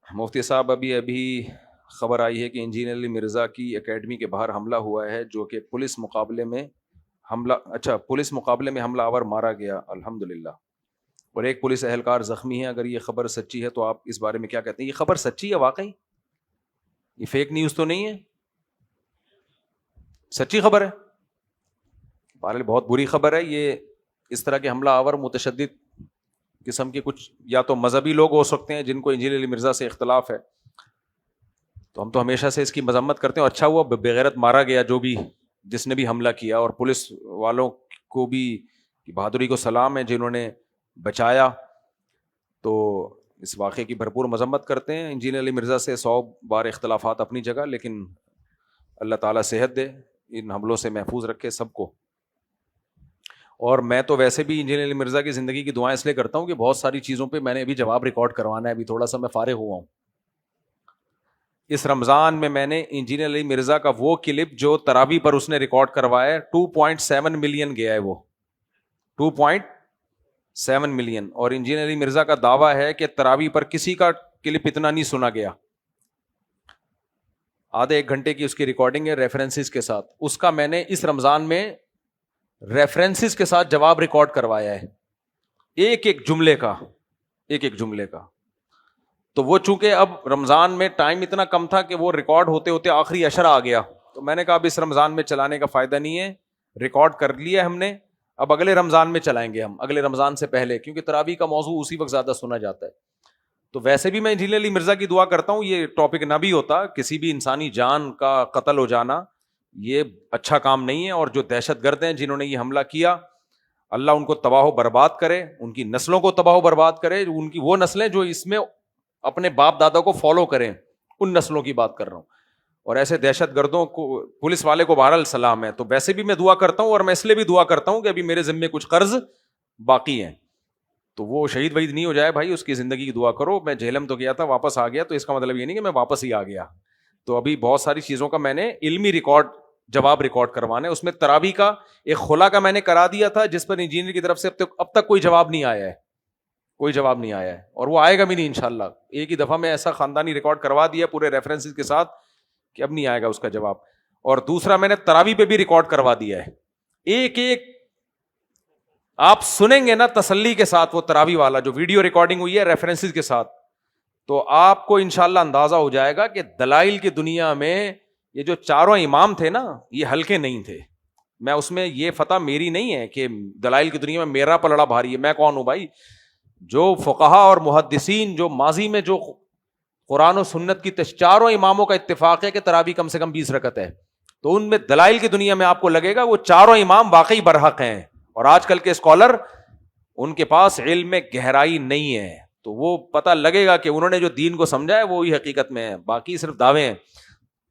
مفتی صاحب، ابھی خبر آئی ہے کہ انجینئر علی مرزا کی اکیڈمی کے باہر حملہ ہوا ہے، جو کہ پولیس مقابلے میں حملہ آور مارا گیا الحمدللہ، اور ایک پولیس اہلکار زخمی ہے۔ اگر یہ خبر سچی ہے تو آپ اس بارے میں کیا کہتے ہیں؟ یہ خبر سچی ہے واقعی؟ یہ فیک نیوز تو نہیں ہے؟ سچی خبر ہے؟ بہرحال بہت بری خبر ہے یہ۔ اس طرح کے حملہ آور متشدد قسم کے کچھ یا تو مذہبی لوگ ہو سکتے ہیں جن کو انجینئر علی مرزا سے اختلاف ہے، تو ہم تو ہمیشہ سے اس کی مذمت کرتے ہیں، اور اچھا ہوا بغیرت مارا گیا جس نے بھی حملہ کیا، اور پولیس والوں کو بھی بہادری کو سلام ہے جنہوں نے بچایا۔ تو اس واقعے کی بھرپور مذمت کرتے ہیں۔ انجینئر علی مرزا سے 100 بار اختلافات اپنی جگہ، لیکن اللہ تعالیٰ صحت دے، ان حملوں سے محفوظ رکھے سب کو۔ اور میں تو ویسے بھی انجینئر علی مرزا کی زندگی کی دعائیں اس لیے کرتا ہوں کہ بہت ساری چیزوں پہ میں نے ابھی جواب ریکارڈ کروانا ہے، ابھی تھوڑا سا میں فارغ ہوا ہوں۔ اس رمضان میں نے انجینئر علی مرزا کا وہ کلپ جو تراویح پر اس نے ریکارڈ کروایا ہے، 2.7 ملین گیا ہے، وہ 2.7 ملین، اور انجینئر علی مرزا کا دعویٰ ہے کہ تراویح پر کسی کا کلپ اتنا نہیں سنا گیا۔ آدھے 1 گھنٹے کی اس کی ریکارڈنگ ہے ریفرنسز کے ساتھ، اس کا میں نے اس رمضان میں ریفرنسز کے ساتھ جواب ریکارڈ کروایا ہے، ایک ایک جملے کا۔ تو وہ چونکہ اب رمضان میں ٹائم اتنا کم تھا کہ وہ ریکارڈ ہوتے ہوتے آخری عشر آ گیا، تو میں نے کہا اب اس رمضان میں چلانے کا فائدہ نہیں ہے، ریکارڈ کر لیا ہم نے، اب اگلے رمضان میں چلائیں گے ہم، اگلے رمضان سے پہلے، کیونکہ تراویح کا موضوع اسی وقت زیادہ سنا جاتا ہے۔ تو ویسے بھی میں انجینئر علی مرزا کی دعا کرتا ہوں، یہ ٹاپک نہ بھی ہوتا، کسی بھی انسانی جان کا قتل ہو جانا یہ اچھا کام نہیں ہے، اور جو دہشت گرد ہیں جنہوں نے یہ حملہ کیا، اللہ ان کو تباہ و برباد کرے، ان کی نسلوں کو تباہ و برباد کرے، ان کی وہ نسلیں جو اس میں اپنے باپ دادا کو فالو کریں، ان نسلوں کی بات کر رہا ہوں۔ اور ایسے دہشت گردوں کو، پولیس والے کو بہرحال سلام ہے۔ تو ویسے بھی میں دعا کرتا ہوں، اور میں اس لیے بھی دعا کرتا ہوں کہ ابھی میرے ذمے کچھ قرض باقی ہیں، تو وہ شہید وحید نہیں ہو جائے بھائی، اس کی زندگی کی دعا کرو۔ میں جہلم تو گیا تھا، واپس آ گیا، تو اس کا مطلب یہ نہیں کہ میں واپس ہی آ گیا، تو ابھی بہت ساری چیزوں کا میں نے علمی جواب ریکارڈ کروانے۔ اس میں تراویح کا ایک خلا کا میں نے کرا دیا تھا، جس پر انجینئر کی طرف سے اب تک کوئی جواب نہیں آیا ہے، اور وہ آئے گا بھی نہیں انشاءاللہ۔ ایک ہی دفعہ میں ایسا خاندانی ریکارڈ کروا دیا پورے ریفرنسز کے ساتھ کہ اب نہیں آئے گا اس کا جواب۔ اور دوسرا میں نے تراویح پہ بھی ریکارڈ کروا دیا ہے، ایک آپ سنیں گے نا تسلی کے ساتھ، وہ تراویح والا جو ویڈیو ریکارڈنگ ہوئی ہے ریفرنسز کے ساتھ، تو آپ کو انشاءاللہ اندازہ ہو جائے گا کہ دلائل کی دنیا میں یہ جو چاروں امام تھے نا، یہ ہلکے نہیں تھے۔ میں اس میں یہ فتح میری نہیں ہے کہ دلائل کی دنیا میں میرا پلڑا بھاری ہے، میں کون ہوں بھائی؟ جو فقہا اور محدثین جو ماضی میں جو قرآن و سنت کی چاروں اماموں کا اتفاق ہے کہ تراویح کم سے کم 20 رکعت ہے، تو ان میں دلائل کی دنیا میں آپ کو لگے گا وہ چاروں امام واقعی برحق ہیں، اور آج کل کے اسکالر ان کے پاس علم میں گہرائی نہیں ہے، تو وہ پتہ لگے گا کہ انہوں نے جو دین کو سمجھا ہے وہی حقیقت میں ہے، باقی صرف دعوے ہیں۔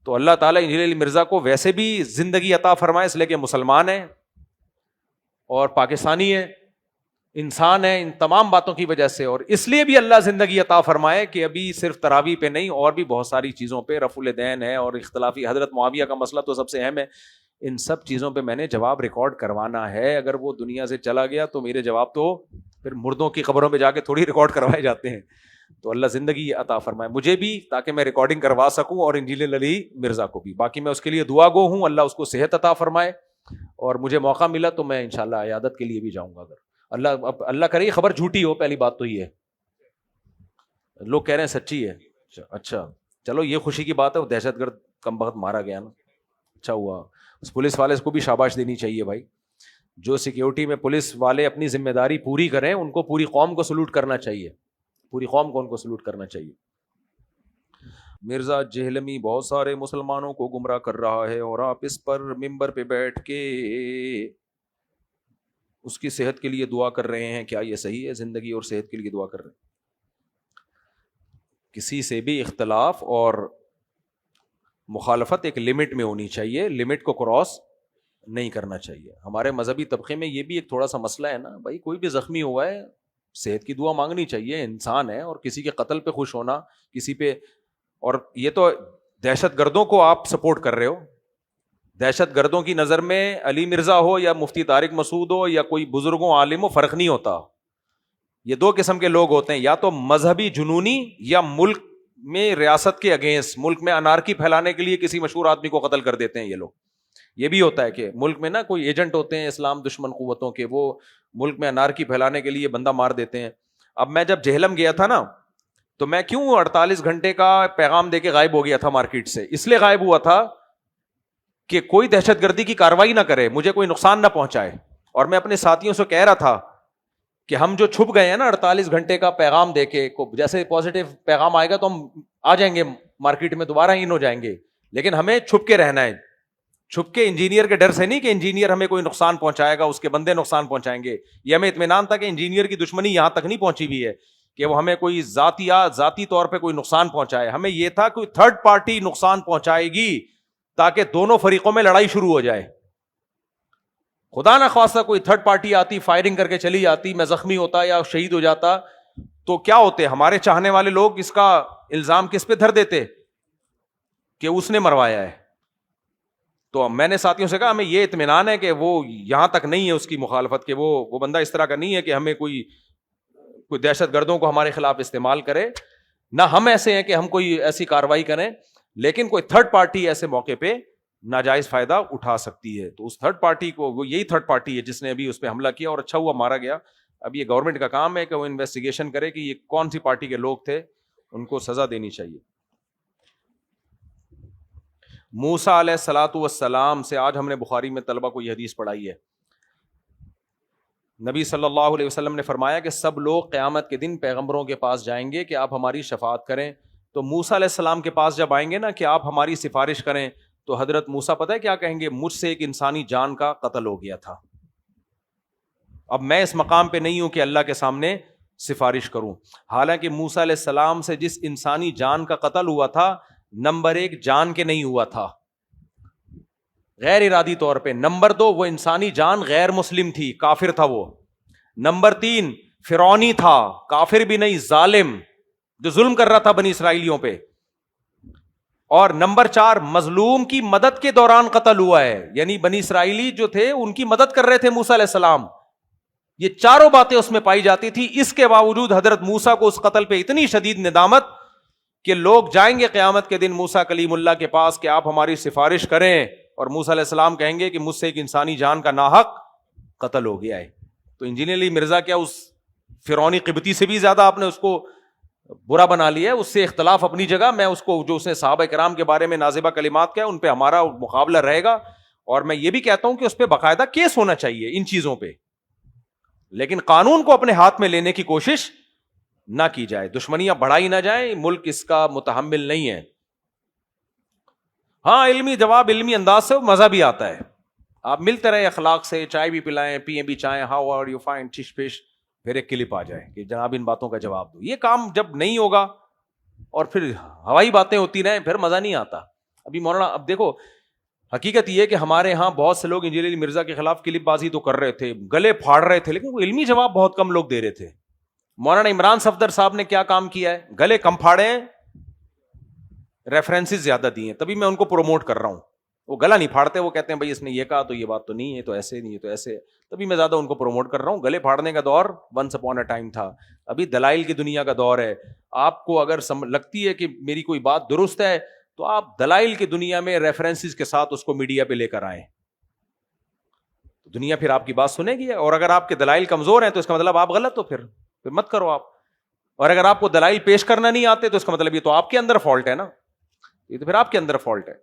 تو اللہ تعالیٰ انجینئر علی مرزا کو ویسے بھی زندگی عطا فرمائے، اس لیے کہ مسلمان ہیں اور پاکستانی ہے، انسان ہے، ان تمام باتوں کی وجہ سے، اور اس لیے بھی اللہ زندگی عطا فرمائے کہ ابھی صرف تراویح پہ نہیں، اور بھی بہت ساری چیزوں پہ، رفع الدین ہے اور اختلافی حضرت معاویہ کا مسئلہ تو سب سے اہم ہے، ان سب چیزوں پہ میں نے جواب ریکارڈ کروانا ہے۔ اگر وہ دنیا سے چلا گیا تو میرے جواب تو پھر مردوں کی قبروں میں جا کے تھوڑی ریکارڈ کروائے جاتے ہیں۔ تو اللہ زندگی عطا فرمائے مجھے بھی، تاکہ میں ریکارڈنگ کروا سکوں، اور انجینئر علی مرزا کو بھی۔ باقی میں اس کے لیے دعا گو ہوں، اللہ اس کو صحت عطا فرمائے، اور مجھے موقع ملا تو میں انشاءاللہ عیادت کے لیے بھی جاؤں گا، اگر اللہ کرے خبر جھوٹی ہو، پہلی بات تو یہ ہے، لوگ کہہ رہے ہیں سچی ہے، اچھا چلو یہ خوشی کی بات ہے، وہ دہشت گرد کم بخت مارا گیا نا، اچھا ہوا۔ اس پولیس والے کو بھی شاباش دینی چاہیے بھائی، جو سیکیورٹی میں پولیس والے اپنی ذمہ داری پوری کریں، ان کو پوری قوم کو سلوٹ کرنا چاہیے، پوری قوم کو ان کو سلوٹ کرنا چاہیے۔ مرزا جہلمی بہت سارے مسلمانوں کو گمراہ کر رہا ہے، اور آپ اس پر ممبر پہ بیٹھ کے اس کی صحت کے لیے دعا کر رہے ہیں، کیا یہ صحیح ہے؟ زندگی اور صحت کے لیے دعا کر رہے ہیں۔ کسی سے بھی اختلاف اور مخالفت ایک لمٹ میں ہونی چاہیے، لمٹ کو کراس نہیں کرنا چاہیے۔ ہمارے مذہبی طبقے میں یہ بھی ایک تھوڑا سا مسئلہ ہے نا بھائی، کوئی بھی زخمی ہوا ہے صحت کی دعا مانگنی چاہیے، انسان ہے، اور کسی کے قتل پہ خوش ہونا، کسی پہ، اور یہ تو دہشت گردوں کو آپ سپورٹ کر رہے ہو، دہشت گردوں کی نظر میں علی مرزا ہو یا مفتی طارق مسعود ہو یا کوئی بزرگوں عالم ہو، فرق نہیں ہوتا۔ یہ دو قسم کے لوگ ہوتے ہیں، یا تو مذہبی جنونی یا ملک میں ریاست کے اگینسٹ ملک میں انارکی پھیلانے کے لیے کسی مشہور آدمی کو قتل کر دیتے ہیں یہ لوگ. یہ بھی ہوتا ہے کہ ملک میں نا کوئی ایجنٹ ہوتے ہیں اسلام دشمن قوتوں کے, وہ ملک میں انارکی پھیلانے کے لیے بندہ مار دیتے ہیں. اب میں جب جہلم گیا تھا نا, تو میں کیوں 48 گھنٹے کا پیغام دے کے غائب ہو گیا تھا مارکیٹ سے, اس لیے غائب ہوا تھا کہ کوئی دہشت گردی کی کاروائی نہ کرے, مجھے کوئی نقصان نہ پہنچائے. اور میں اپنے ساتھیوں سے کہہ رہا تھا کہ ہم جو چھپ گئے ہیں نا 48 گھنٹے کا پیغام دے کے, جیسے پازیٹیو پیغام آئے گا تو ہم آ جائیں گے مارکیٹ میں, دوبارہ ان ہو جائیں گے, لیکن ہمیں چھپ کے رہنا ہے. چھپ کے انجینئر کے ڈر سے نہیں کہ انجینئر ہمیں کوئی نقصان پہنچائے گا, اس کے بندے نقصان پہنچائیں گے. یہ ہمیں اطمینان تھا کہ انجینئر کی دشمنی یہاں تک نہیں پہنچی ہوئی ہے کہ وہ ہمیں کوئی ذاتی طور پہ کوئی نقصان پہنچائے. ہمیں یہ تھا کہ تھرڈ پارٹی نقصان پہنچائے گی تاکہ دونوں فریقوں میں لڑائی شروع ہو جائے. خدا نہ خواستہ کوئی تھرڈ پارٹی آتی, فائرنگ کر کے چلی جاتی, میں زخمی ہوتا یا شہید ہو جاتا, تو کیا ہوتے ہمارے چاہنے والے لوگ اس کا الزام کس پہ دھر دیتے کہ اس نے مروایا ہے. تو میں نے ساتھیوں سے کہا ہمیں یہ اطمینان ہے کہ وہ یہاں تک نہیں ہے اس کی مخالفت, کہ وہ بندہ اس طرح کا نہیں ہے کہ ہمیں کوئی دہشت گردوں کو ہمارے خلاف استعمال کرے, نہ ہم ایسے ہیں کہ ہم کوئی ایسی کاروائی کریں, لیکن کوئی تھرڈ پارٹی ایسے موقع پہ ناجائز فائدہ اٹھا سکتی ہے. تو اس تھرڈ پارٹی کو, وہ یہی تھرڈ پارٹی ہے جس نے ابھی اس پہ حملہ کیا, اور اچھا ہوا مارا گیا. اب یہ گورنمنٹ کا کام ہے کہ وہ انویسٹیگیشن کرے کہ یہ کون سی پارٹی کے لوگ تھے, ان کو سزا دینی چاہیے. موسیٰ علیہ الصلوۃ والسلام سے آج ہم نے بخاری میں طلبہ کو یہ حدیث پڑھائی ہے. نبی صلی اللہ علیہ وسلم نے فرمایا کہ سب لوگ قیامت کے دن پیغمبروں کے پاس جائیں گے کہ آپ ہماری شفاعت کریں. تو موسیٰ علیہ السلام کے پاس جب آئیں گے نا کہ آپ ہماری سفارش کریں, تو حضرت موسیٰ پتہ ہے کیا کہیں گے؟ مجھ سے ایک انسانی جان کا قتل ہو گیا تھا, اب میں اس مقام پہ نہیں ہوں کہ اللہ کے سامنے سفارش کروں. حالانکہ موسیٰ علیہ السلام سے جس انسانی جان کا قتل ہوا تھا, نمبر 1 جان کے نہیں ہوا تھا, غیر ارادی طور پہ. نمبر 2 وہ انسانی جان غیر مسلم تھی, کافر تھا وہ. نمبر 3 فرعونی تھا, کافر بھی نہیں, ظالم جو ظلم کر رہا تھا بنی اسرائیلیوں پہ. اور نمبر 4 مظلوم کی مدد کے دوران قتل ہوا ہے, یعنی بنی اسرائیلی جو تھے ان کی مدد کر رہے تھے موسیٰ علیہ السلام. یہ چاروں باتیں اس میں پائی جاتی تھی. اس کے باوجود حضرت موسیٰ کو اس قتل پہ اتنی شدید ندامت کہ لوگ جائیں گے قیامت کے دن موسیٰ کلیم اللہ کے پاس کہ آپ ہماری سفارش کریں, اور موسیٰ علیہ السلام کہیں گے کہ مجھ سے ایک انسانی جان کا ناحق قتل ہو گیا ہے. تو انجینئر علی مرزا کیا اس فرعونی قبطی سے بھی زیادہ آپ نے اس کو برا بنا لیا ہے؟ اس سے اختلاف اپنی جگہ, میں اس کو جو اس نے صحابہ کرام کے بارے میں نازبہ کلمات کیا ان پہ ہمارا مقابلہ رہے گا, اور میں یہ بھی کہتا ہوں کہ اس پہ باقاعدہ کیس ہونا چاہیے ان چیزوں پہ, لیکن قانون کو اپنے ہاتھ میں لینے کی کوشش نہ کی جائے, دشمنیاں بڑھائی نہ جائیں, ملک اس کا متحمل نہیں ہے. ہاں علمی جواب علمی انداز سے مزہ بھی آتا ہے, آپ ملتے رہے اخلاق سے, چائے بھی پلائیں, پیئیں بھی چائیں, ہاؤ آر یو فائن, ٹش پش, پھر ایک کلپ آ جائے کہ جناب ان باتوں کا جواب دو. یہ کام جب نہیں ہوگا اور پھر ہوائی باتیں ہوتی رہیں پھر مزہ نہیں آتا. ابھی مولانا, اب دیکھو حقیقت یہ ہے کہ ہمارے ہاں بہت سے لوگ انجینئر مرزا کے خلاف کلپ بازی تو کر رہے تھے, گلے پھاڑ رہے تھے, لیکن وہ علمی جواب بہت کم لوگ دے رہے تھے. مولانا عمران صفدر صاحب نے کیا کام کیا ہے؟ گلے کم پھاڑے ہیں, ریفرنسز زیادہ دیے ہیں, تبھی میں ان کو پروموٹ کر رہا ہوں. وہ گلا نہیں پھاڑتے, وہ کہتے ہیں بھائی اس نے یہ کہا تو یہ بات تو نہیں ہے, تو ایسے نہیں ہے, تو ایسے, تبھی میں زیادہ ان کو پروموٹ کر رہا ہوں. گلے پھاڑنے کا دور ونس اپون اے ٹائم تھا, ابھی دلائل کی دنیا کا دور ہے. آپ کو اگر لگتی ہے کہ میری کوئی بات درست ہے تو آپ دلائل کی دنیا میں ریفرنسز کے ساتھ اس کو میڈیا پہ لے کر آئیں, دنیا پھر آپ کی بات سنے گی. اور اگر آپ کے دلائل کمزور ہیں تو اس کا مطلب آپ غلط ہو, پھر مت کرو آپ. اور اگر آپ کو دلائل پیش کرنا نہیں آتے تو اس کا مطلب یہ تو آپ کے اندر فالٹ ہے نا, یہ تو پھر آپ کے اندر فالٹ ہے.